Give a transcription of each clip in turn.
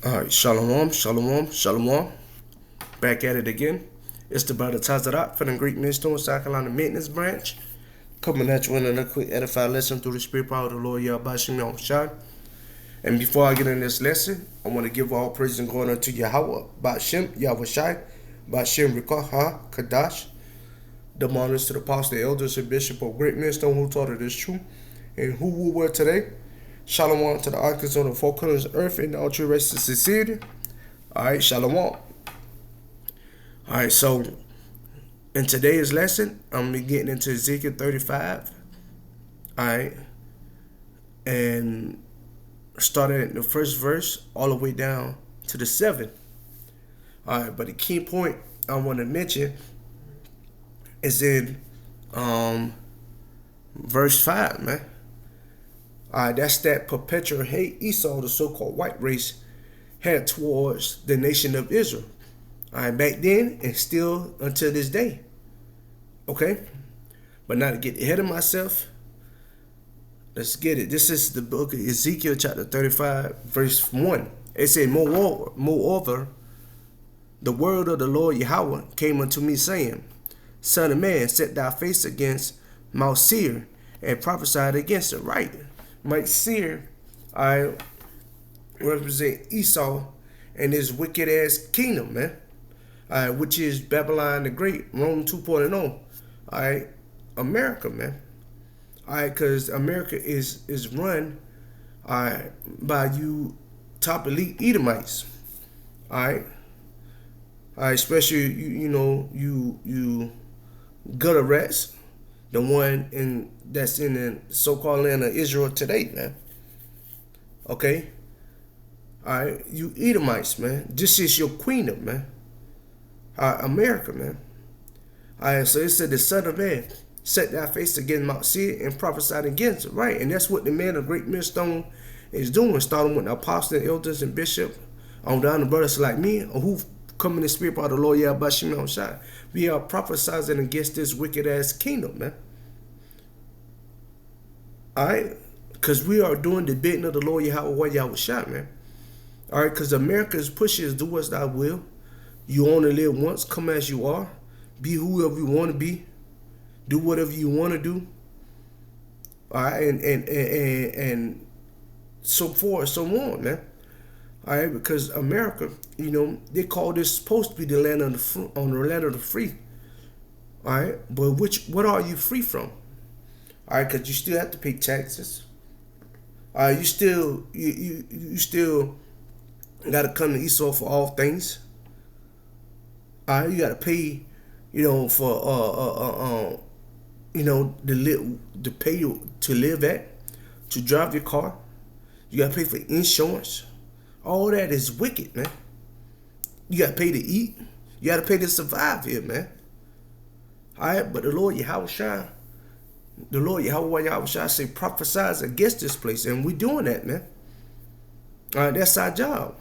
All right, shalom, shalom, shalom. Back at it again. It's the brother Tazarat from the Greek Millstone, South Carolina Maintenance Branch. Coming at you in another quick edified lesson through the Spirit power of the Lord Yahweh Shem Shai. And before I get in this lesson, I want to give all praise and glory unto Yahweh, Bashem, Yahweh Shai, Bashem Rikaha, Kadash. The honors to the apostle, the elders, and bishop of Great Millstone who taught it is true. And who we were today. Shalom to the architects on the four corners of earth and the ultra races of sincerity. Alright, shalom. Alright, so in today's lesson, I'm gonna be getting into Ezekiel 35. Alright. And starting at the first verse all the way down to the 7th. Alright, but the key point I want to mention is in verse 5, man. That's that perpetual hate Esau, the so-called white race, had towards the nation of Israel. Back then and still until this day. Okay? But not to get ahead of myself, let's get it. This is the book of Ezekiel chapter 35, verse 1. It said, Moreover, the word of the Lord Yahweh came unto me, saying, Son of man, set thy face against Mount Seir, and prophesied against it. Right? Mount Seir, I represent Esau and his wicked ass kingdom, man. Which is Babylon the Great, Rome 2.0. Alright, America, man. Alright, because America is run by you top elite Edomites. Alright. Especially you gutter rats, the one that's in the so-called land of Israel today, man. Okay? Alright, you Edomites, man. This is your queendom, man. America, man. Alright, so it said the Son of Man set thy face against Mount Seir and prophesied against it, right? And that's what the man of Great Millstone is doing, starting with the apostles, elders, and bishop, on down to brothers like me, who come in the spirit by the Lord Yahweh Shem Shai. We are prophesying against this wicked ass kingdom, man. Alright? Because we are doing the bidding of the Lord Yahweh Shai, man. Alright, because America's pushes do as thy will. You only live once, come as you are. Be whoever you want to be. Do whatever you want to do. Alright, and so forth, so on, man. Alright, because America, they call this supposed to be the land of the land of the free. Alright, but what are you free from? Alright, because you still have to pay taxes. Alright, you still gotta come to Esau for all things. Alright, you gotta pay, for to pay to live at, to drive your car. You gotta pay for insurance. All that is wicked, man. You gotta pay to eat. You gotta pay to survive here, man. Alright, but the Lord Yahweh Shai, say prophesies against this place, and we doing that, man. Alright, that's our job.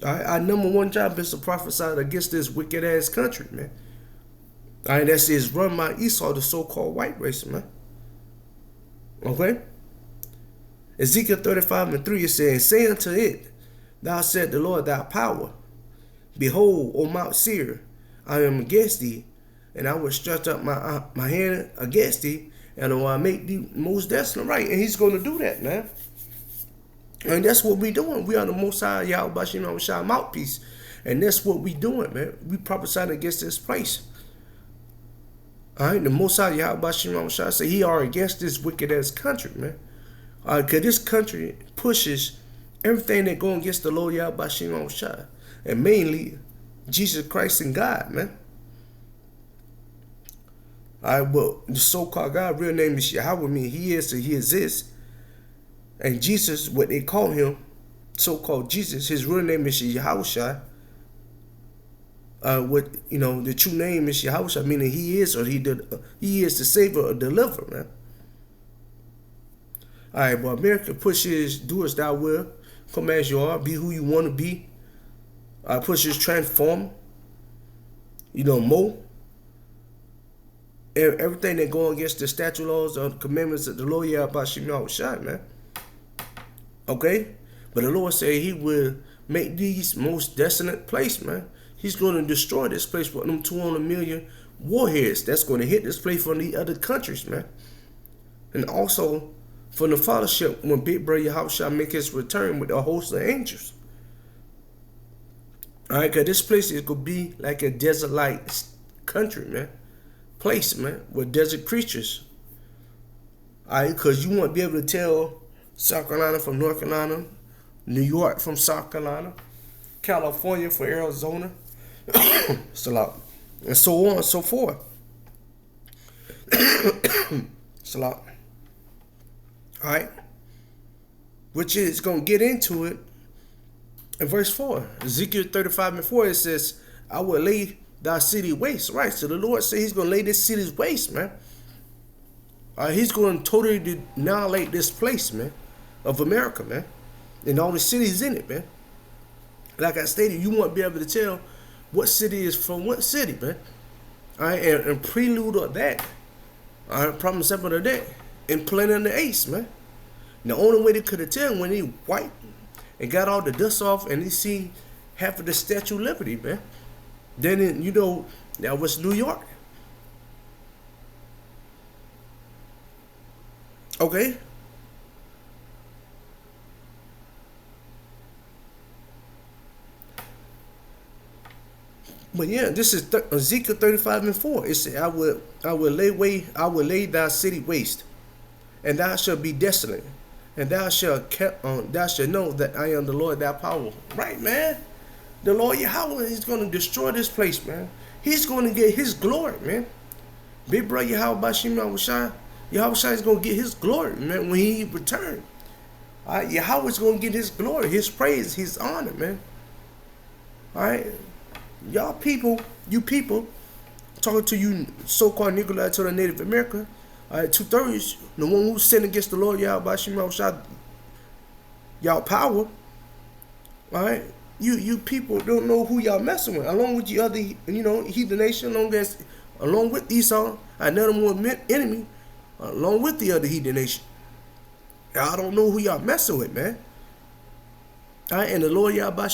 Alright, our number one job is to prophesy against this wicked ass country, man. Alright, that says run by Esau, the so-called white race, man. Okay? Ezekiel 35:3 it says, Say unto it, Thou said the Lord thy power, Behold, O Mount Seir, I am against thee, and I will stretch up my hand against thee, and I will make thee most desolate. Right, and he's going to do that, man. And that's what we doing. We are the Most High Yahweh Shem Shai mouthpiece, and that's what we doing, man. We prophesying against this place. All right, the Most High Yahweh Shem Shai say he are against this wicked ass country, man. Because this country pushes everything that go against the Lord Yahweh Shem Shai, and mainly Jesus Christ and God, man. All right, well, the so-called God, real name is Yahweh, mean he is, so he exists. And Jesus, what they call him, so-called Jesus, his real name is Yahushua. The true name is Yahushua, meaning he is, or he is the savior or deliverer, man. All right, but America pushes do as thou will, come as you are, be who you want to be. Pushes transform, more. Everything that go against the statute laws or the commandments of the Lord Yahweh Shem Shai, man. Okay? But the Lord said he will make these most desolate place, man. He's going to destroy this place with them 200 million warheads that's going to hit this place from the other countries, man. And also from the fellowship when Big Brother Yahweh shall make his return with a host of angels. Alright, because this place is going to be like a desert-like country, man. Place, man, with desert creatures. Alright, because you won't be able to tell South Carolina from North Carolina, New York from South Carolina, California from Arizona, Salat, and so on and so forth. Salat. Alright, which is going to get into it in verse 4. Ezekiel 35:4, it says, I will lay thy city waste. Right, so the Lord said he's going to lay this city's waste, man. He's going to totally annihilate this place, man, of America, man, and all the cities in it, man. Like I stated, you won't be able to tell what city is from what city, man. All right, and prelude of that, all right, problem sample of that, and Planet of the Apes, man. The only way they could have tell when he wiped and got all the dust off and he see half of the Statue of Liberty, man. Then, you know, that was New York. Okay. But yeah, this is Ezekiel 35:4. It said, I will lay thy city waste, and thou shalt be desolate, and thou shalt know that I am the Lord thy power. Right, man. The Lord Yahweh is going to destroy this place, man. He's going to get his glory, man. Big brother Yahweh Bashim Yahweh is going to get his glory, man, when he returns. All right, Yahweh is going to get his glory, his praise, his honor, man. All right. Y'all people, you people, talking to you so-called Nikolai to the Native American, all right, 2/3, the one who sinned against the Lord Yahweh Bashim y'all power, all right. You people don't know who y'all messing with, along with the other, heathen nation, along with Esau, another more enemy, along with the other heathen nation. Y'all don't know who y'all messing with, man. All right, and the Lord Yahweh,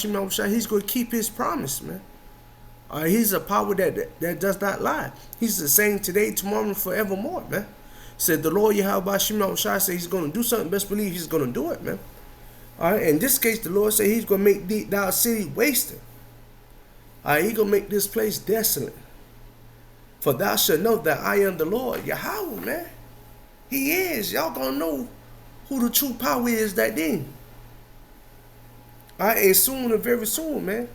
he's going to keep his promise, man. All right, he's a power that does not lie. He's the same today, tomorrow, and forevermore, man. Said the Lord Yahweh said he's going to do something. Best believe he's going to do it, man. All right, in this case, the Lord said he's going to make thy city wasted. All right, he's going to make this place desolate. For thou shalt know that I am the Lord Yahweh, man. He is. Y'all going to know who the true power is that then. All right, and soon and very soon, man.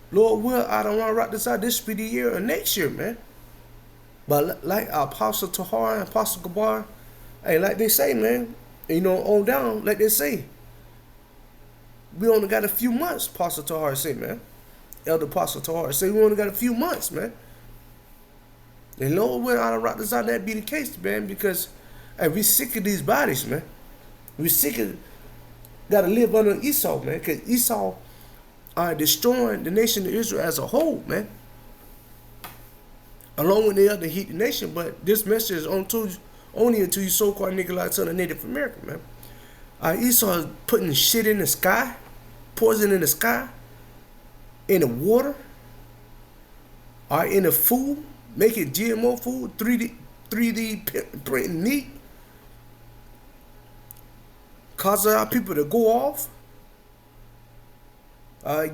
Lord will, I don't want to rock this out. This be the year or next year, man. But like Apostle Tahar and Apostle Gabar, hey, like they say, man, on down, like they say, we only got a few months, Apostle Tahar say, man. Elder Apostle Tahar say we only got a few months, man. And Lord will, I don't rock this out. That be the case, man, because hey, we sick of these bodies, man. We sick of gotta live under Esau, man, because Esau are destroying the nation of Israel as a whole, man. Along with the other heathen nation, but this message is only unto you so-called Nikolai son of Native American, man. Esau is putting shit in the sky, poison in the sky, in the water, in the food, making GMO food, 3D printing meat, causing our people to go off,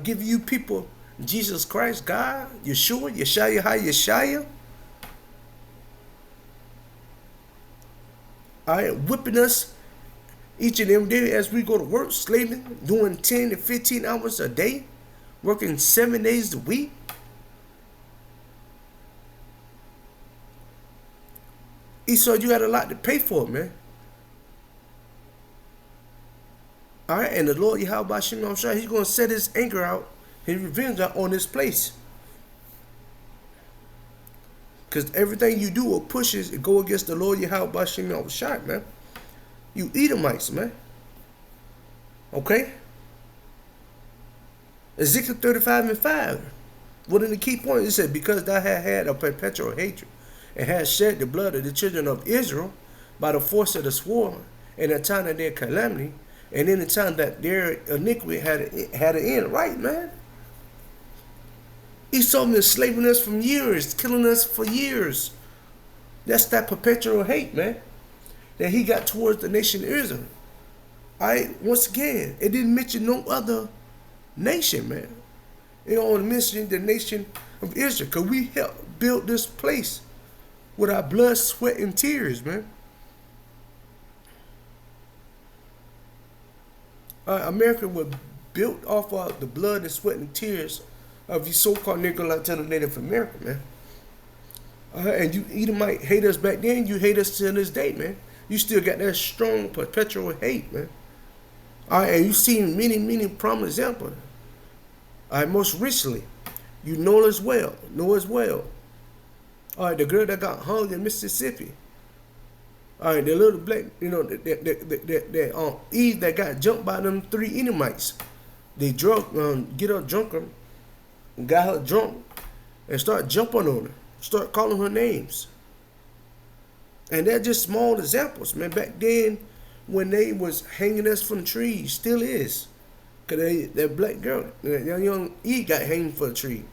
give you people Jesus Christ, God, Yeshua, Yeshaya, whipping us each and every day as we go to work, slaving, doing 10 to 15 hours a day, working 7 days a week. Esau, you got a lot to pay for, man. All right, and the Lord Yahweh he's going to set his anger out, his revenge out on this place. Because everything you do or pushes and go against the Lord Yahweh, man. You Edomites, man. Okay? Ezekiel 35:5. One of the key points, it said, because thou hast had a perpetual hatred, and hast shed the blood of the children of Israel by the force of the sword in the time of their calamity, And in the time that their iniquity had an end, right, man? Esau been enslaving us from years, killing us for years. That's that perpetual hate, man, that he got towards the nation of Israel. Once again, it didn't mention no other nation, man. It only mentioned the nation of Israel, because we helped build this place with our blood, sweat, and tears, man. America was built off of the blood and sweat and tears of you so-called Negro Latino Native American, man. And you either might hate us back then, you hate us to this day, man. You still got that strong perpetual hate, man. And you've seen many prominent examples. Most recently, you know as well. The girl that got hung in Mississippi. The little black, Eve that got jumped by them 3 Edomites. They get her drunker, got her drunk, and start jumping on her, start calling her names. And they're just small examples, man. Back then, when they was hanging us from trees, still is. Because that black girl, that young Eve got hanged for a tree.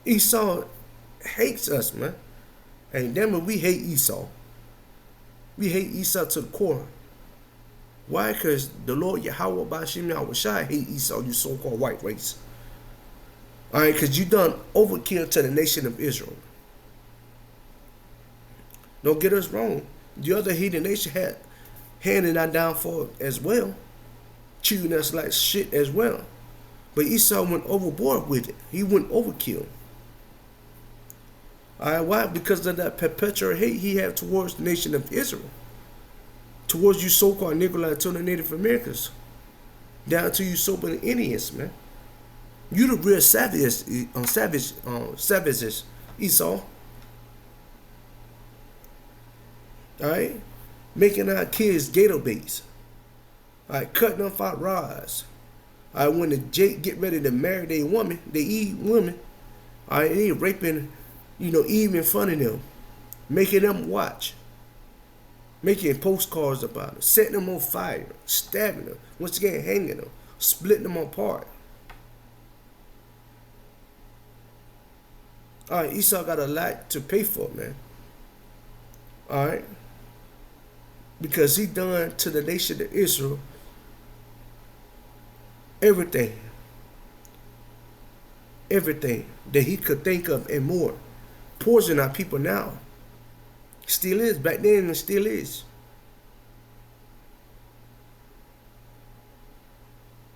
Esau hates us, man. And damn it, we hate Esau. We hate Esau to the core. Why? Because the Lord Yahweh Bashim Yahushai hate Esau, you so-called white race. Because you done overkill to the nation of Israel. Don't get us wrong. The other heathen nation had hand in our downfall as well, treating us like shit as well. But Esau went overboard with it. He went overkill. Why? Because of that perpetual hate he had towards the nation of Israel, towards you so-called Negro Latino Native Americans, down to you so-called Indians, man. You the real savages, Esau. Making our kids gator baits. Cutting off our rods. When the Jake get ready to marry their woman, they eat women. They raping, Eve in front of them, making them watch, making postcards about it, setting them on fire, stabbing them, once again hanging them, splitting them apart. Esau got a lot to pay for, man. Because he done to the nation of Israel everything that he could think of and more. Poison our people now. Still is. Back then and still is.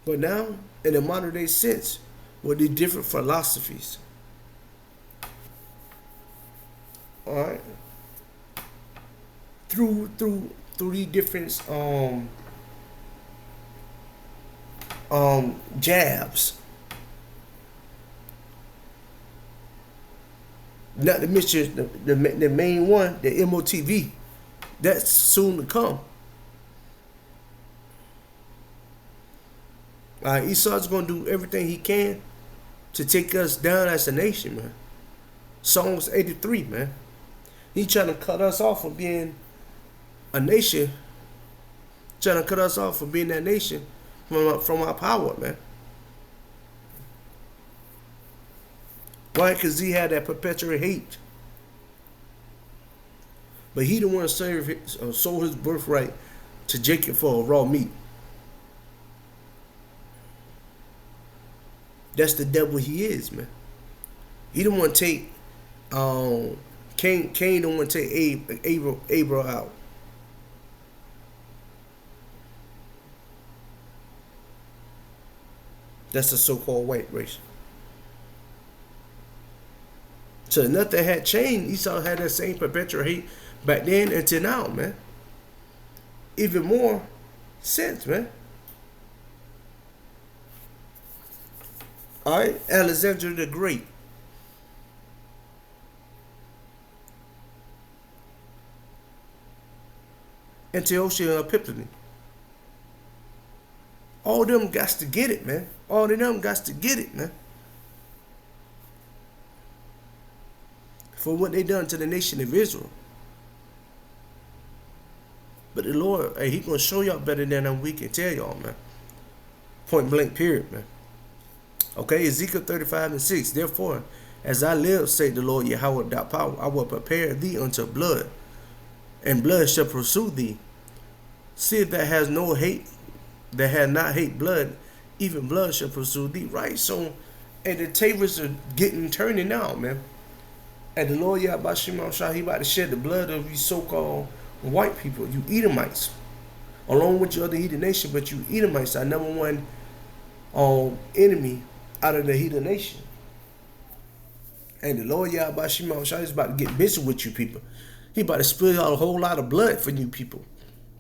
But now, in the modern day sense, with the different philosophies. Through these different jabs. Not to mention the main one, the MOTV. That's soon to come. Esau's going to do everything he can to take us down as a nation, man. Psalms 83, man. He trying to cut us off from being a nation. Trying to cut us off from being that nation from our power, man. Why? Because he had that perpetual hate. But he didn't want to sold his birthright to Jacob for raw meat. That's the devil he is, man. He didn't want to take Cain don't want to take Abel out. That's the so-called white race. So nothing had changed. Esau had that same perpetual hate back then until now, man. Even more since, man. Alexander the Great. Antiochus Epiphanes. All them got to get it, man. All of them got to get it, man. For what they done to the nation of Israel. But the Lord, hey, He gonna show y'all better than we can tell y'all, man. Point blank, period, man. Okay, Ezekiel 35:6. Therefore, as I live, say the Lord Yahweh without power, I will prepare thee unto blood, and blood shall pursue thee. See if that has no hate, that had not hate blood, even blood shall pursue thee. Right? So, and the tables are getting turning now, man. And the Lord Yahweh Shah, He about to shed the blood of you so-called white people, you Edomites, along with your other heathen nation, but you Edomites are number one enemy out of the heathen nation. And the Lord Yahweh Shah is about to get busy with you people. He about to spill out a whole lot of blood for you people,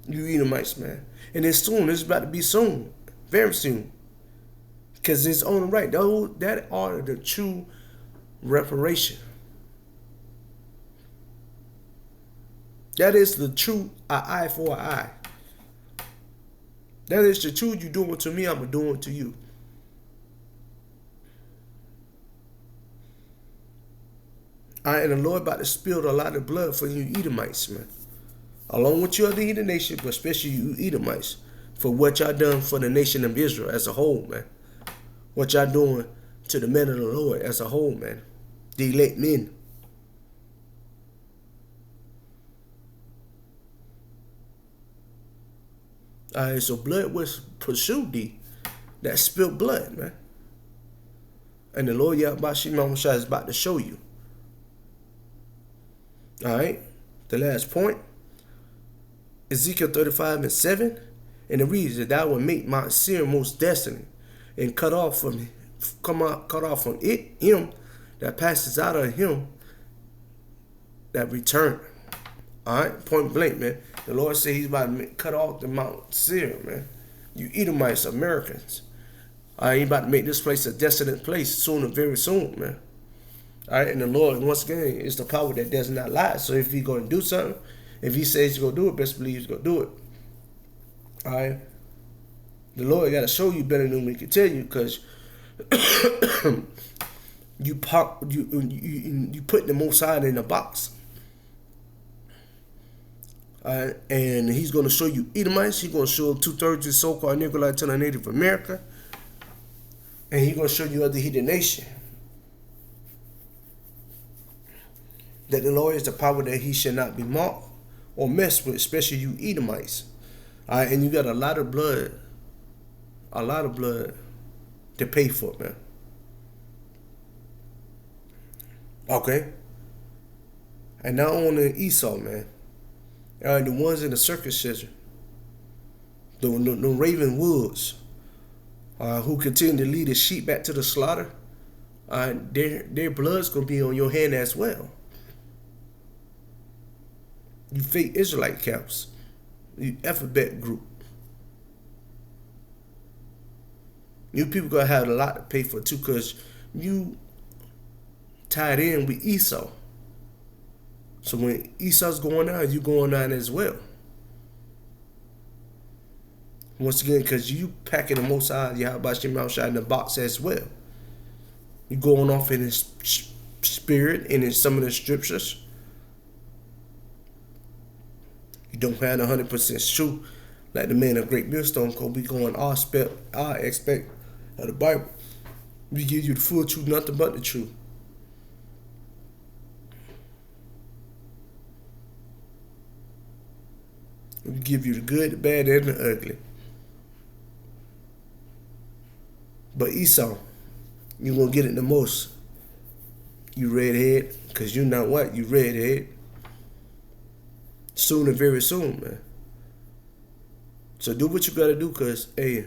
you Edomites, man. And it's soon. It's about to be soon, very soon, because it's on the right. That are the true reparation. That is the true eye for an eye. That is the truth. You doing to me, I'm doing to you. And the Lord about to spill a lot of blood for you Edomites, man. Along with your other heathen nation, but especially you Edomites, for what y'all done for the nation of Israel as a whole, man. What y'all doing to the men of the Lord as a whole, man. The elect men. Alright, so blood was pursued thee. That spilled blood, man. And the Lord Yahweh Shah is about to show you. Alright, the last point. Ezekiel 35:7. And it reads that thou will make Mount Seir most desolate, and cut off from it him that passes out of him that return. Alright, point blank, man. The Lord said He's about to cut off the Mount Seir, man. You Edomites, Americans. Alright, He's about to make this place a desolate place soon and very soon, man. Alright, and the Lord, once again, is the power that does not lie. So if He's going to do something, if He says He's going to do it, best believe He's going to do it. Alright? The Lord got to show you better than we can tell you, because you put the Most High in a box. And He's going to show you Edomites. He's going to show 2/3 of the so-called Negroid to the Native America. And He's going to show you other heathen nation. That the Lord is the power that He should not be mocked or messed with, especially you Edomites. And you got a lot of blood to pay for, man. Okay? And not only Esau, man. The ones in the circumcision, the Raven Woods, who continue to lead the sheep back to the slaughter, their blood's going to be on your hand as well. You fake Israelite camps, you alphabet group. You people going to have a lot to pay for too, because you tied in with Esau. So when Esau's going down, you going down as well. Once again, because you packing the Most High, Yahweh Shema Shai in the box as well. You going off in His spirit and in some of the scriptures. You don't have 100% true, like the man of Great Millstone, because we going our aspect of the Bible. We give you the full truth, nothing but the truth. We give you the good, the bad, and the ugly. But Esau, you're going to get it the most. You redhead, because you know what? You redhead. Soon and very soon, man. So do what you got to do, because, hey,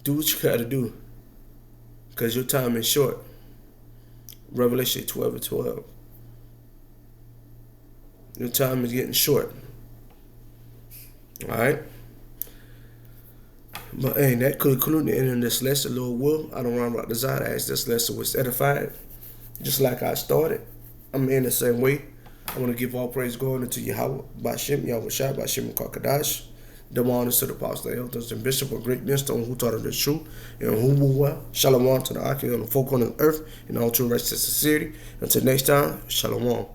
do what you got to do, because your time is short. Revelation 12:12. Your time is getting short. Alright? But hey, that could conclude the end of this lesson, Lord will. I don't run about desire to ask this lesson was edified. Just like I started, I'm in the same way. I want to give all praise going into Yahweh, Bashem, Yahweh Shai, Bashem, Kakadash. Double honors to the apostles, elders, and bishop of Great Millstone who taught us the truth and who will well. Shalom to the Aki on the folk on the earth and all true righteousness and sincerity. Until next time, Shalom.